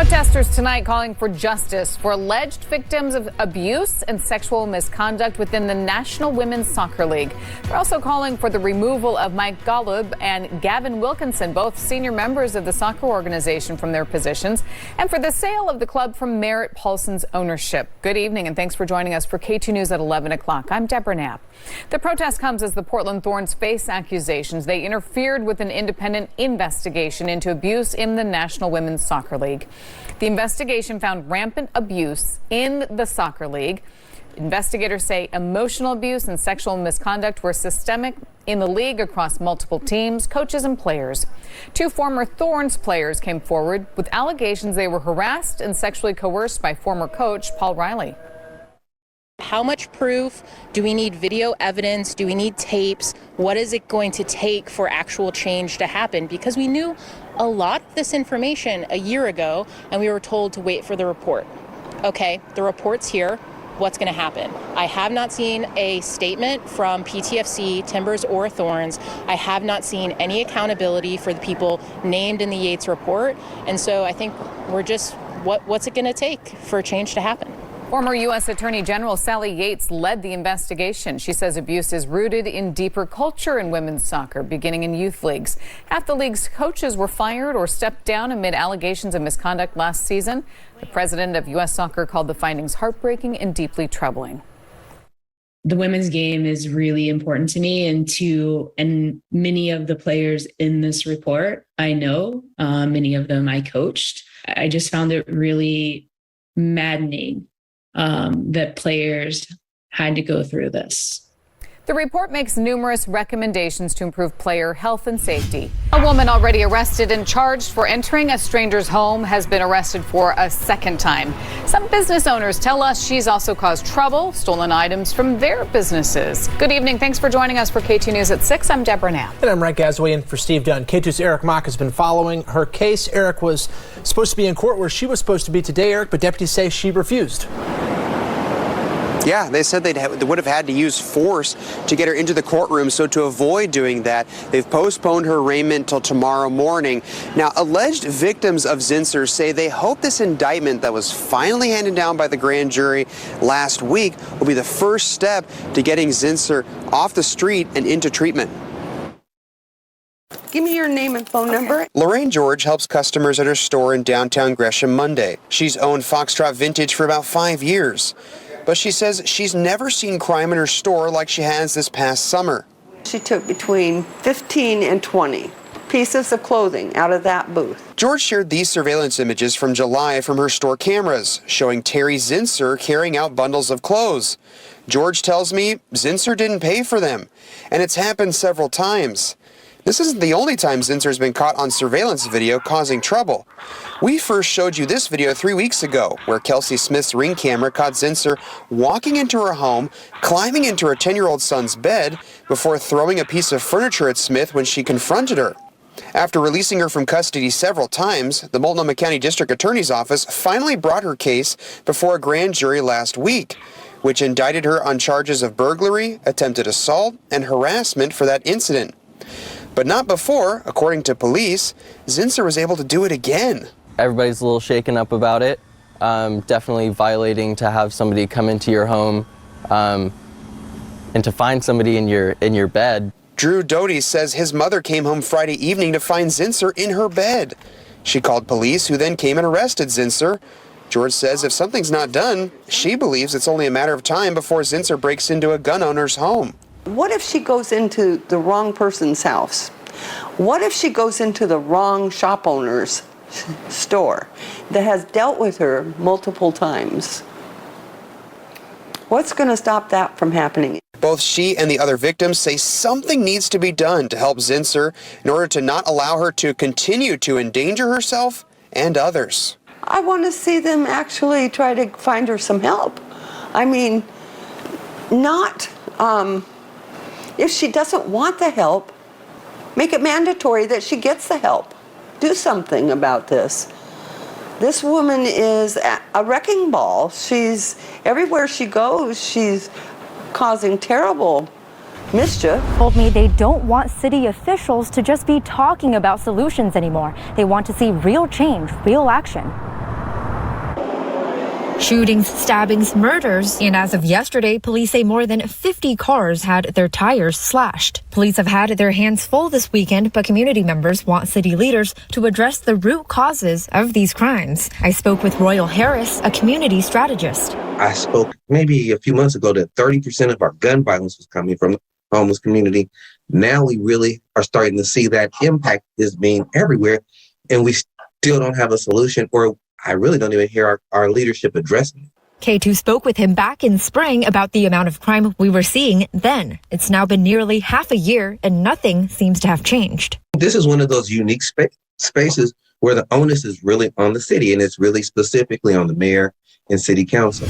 Protesters tonight calling for justice for alleged victims of abuse and sexual misconduct within the National Women's Soccer League. They're also calling for the removal of Mike Golub and Gavin Wilkinson, both senior members of the soccer organization, from their positions, and for the sale of the club from Merritt Paulson's ownership. Good evening, and thanks for joining us for Katu News at 11 o'clock. I'm Deborah Knapp. The protest comes as the Portland Thorns face accusations they interfered with an independent investigation into abuse in the National Women's Soccer League. The investigation found rampant abuse in the soccer league. Investigators say emotional abuse and sexual misconduct were systemic in the league across multiple teams, coaches, and players. Two former Thorns players came forward with allegations they were harassed and sexually coerced by former coach Paul Riley. How much proof? Do we need video evidence? Do we need tapes? What is it going to take for actual change to happen? Because we knew a lot of this information a year ago, and we were told to wait for the report. Okay, the report's here. What's going to happen? I have not seen a statement from PTFC, Timbers, or Thorns. I have not seen any accountability for the people named in the Yates report. And so I think we're just, what's it going to take for change to happen? Former U.S. Attorney General Sally Yates led the investigation. She says abuse is rooted in deeper culture in women's soccer, beginning in youth leagues. Half the league's coaches were fired or stepped down amid allegations of misconduct last season. The president of U.S. Soccer called the findings heartbreaking and deeply troubling. The women's game is really important to me, and many of the players in this report, I know, many of them I coached. I just found it really maddening that players had to go through this. The report makes numerous recommendations to improve player health and safety. A woman already arrested and charged for entering a stranger's home has been arrested for a second time. Some business owners tell us she's also caused trouble, stolen items from their businesses. Good evening. Thanks for joining us for Katu News at 6. I'm Deborah Knapp. And I'm Rank Gazaway in for Steve Dunn. Katu's Eric Mock has been following her case. Eric was supposed to be in court where she was supposed to be today, Eric, but deputies say she refused. Yeah, they said they would have had to use force to get her into the courtroom. So to avoid doing that, they've postponed her arraignment till tomorrow morning. Now, alleged victims of Zinsser say they hope this indictment that was finally handed down by the grand jury last week will be the first step to getting Zinsser off the street and into treatment. Give me your name and phone number. Lorraine George helps customers at her store in downtown Gresham Monday. She's owned Foxtrot Vintage for about 5 years. But she says she's never seen crime in her store like she has this past summer. She took between 15 and 20 pieces of clothing out of that booth. George shared these surveillance images from July from her store cameras, showing Terry Zinsser carrying out bundles of clothes. George tells me Zinsser didn't pay for them, and it's happened several times. This isn't the only time Zinsser's been caught on surveillance video causing trouble. We first showed you this video 3 weeks ago, where Kelsey Smith's Ring camera caught Zinsser walking into her home, climbing into her 10-year-old son's bed, before throwing a piece of furniture at Smith when she confronted her. After releasing her from custody several times, the Multnomah County District Attorney's Office finally brought her case before a grand jury last week, which indicted her on charges of burglary, attempted assault, and harassment for that incident. But not before, according to police, Zinsser was able to do it again. Everybody's a little shaken up about it. Definitely violating to have somebody come into your home and to find somebody in your bed. Drew Doty says his mother came home Friday evening to find Zinsser in her bed. She called police, who then came and arrested Zinsser. George says if something's not done, she believes it's only a matter of time before Zinsser breaks into a gun owner's home. What if she goes into the wrong person's house? What if she goes into the wrong shop owner's store that has dealt with her multiple times? What's going to stop that from happening? Both she and the other victims say something needs to be done to help Zinsser in order to not allow her to continue to endanger herself and others. I want to see them actually try to find her some help. I mean, not... if she doesn't want the help, make it mandatory that she gets the help. Do something about this. This woman is a wrecking ball. She's everywhere she goes, she's causing terrible mischief. Told me they don't want city officials to just be talking about solutions anymore. They want to see real change, real action. Shootings, stabbings, murders, and as of yesterday, police say more than 50 cars had their tires slashed. Police have had their hands full this weekend, but community members want city leaders to address the root causes of these crimes. I spoke with Royal Harris, a community strategist. I spoke maybe a few months ago that 30% of our gun violence was coming from the homeless community. Now we really are starting to see that impact is being everywhere, and we still don't have a solution, or I really don't even hear our leadership addressing it. K2 spoke with him back in spring about the amount of crime we were seeing then. It's now been nearly half a year and nothing seems to have changed. This is one of those unique spaces where the onus is really on the city, and it's really specifically on the mayor and city council.